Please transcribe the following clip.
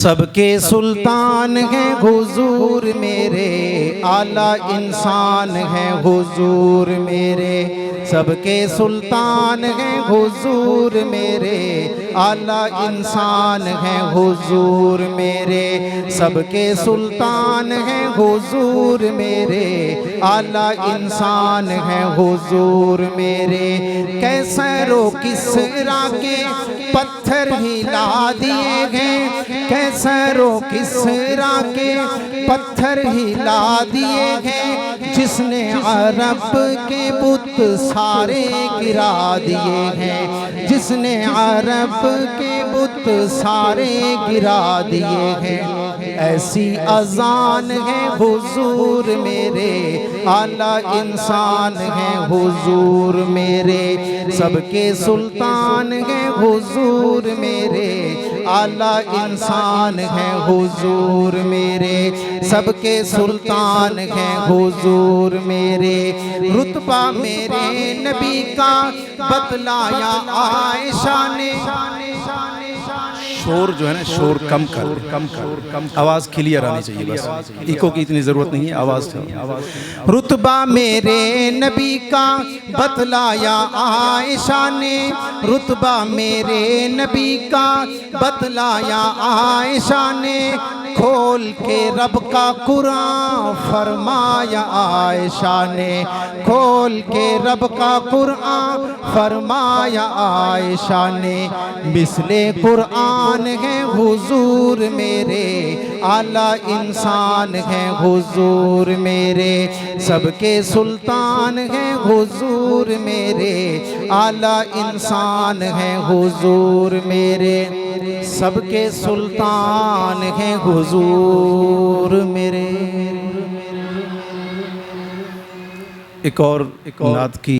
سب کے سلطان ہیں حضور میرے، اعلیٰ انسان ہیں حضور میرے۔ سب کے سلطان ہیں حضور میرے، اعلیٰ انسان ہیں حضور میرے۔ سب کے سلطان ہیں حضور میرے، اعلیٰ انسان ہیں حضور میرے۔ کیسر و کسریٰ کے پتھر ہلا دیے ہیں، کیسر و کسریٰ کے پتھر ہلا دیے ہیں۔ جس نے عرب کے بت سارے گرا دیے ہیں، جس نے عرب کے بت سارے گرا دیے ہیں۔ ایسی اذان ہے حضور میرے، اعلیٰ انسان ہیں حضور میرے۔ سب کے سلطان ہیں حضور میرے، اعلیٰ انسان ہیں حضور میرے۔ سب کے سلطان ہیں حضور میرے۔ رتبہ میرے نبی کا بتلایا عائشہ نے۔ شور جو ہے نا، شور کم کر، آواز کلیئر آنی چاہیے، بس ایکو کی اتنی ضرورت نہیں ہے، آواز رتبہ میرے نبی کا بتلایا عائشہ نے، رتبہ میرے نبی کا بتلایا عائشہ نے۔ کھول کے رب کا قرآن فرمایا عائشہ نے، کھول کے رب کا قرآن فرمایا عائشہ نے۔ مثل قرآن ہے حضور میرے، اعلیٰ انسان ہیں حضور میرے۔ سب کے سلطان ہیں حضور میرے، اعلیٰ انسان ہیں حضور میرے۔ سب کے سلطان ہیں حضور میرے۔ ایک اور نعت کی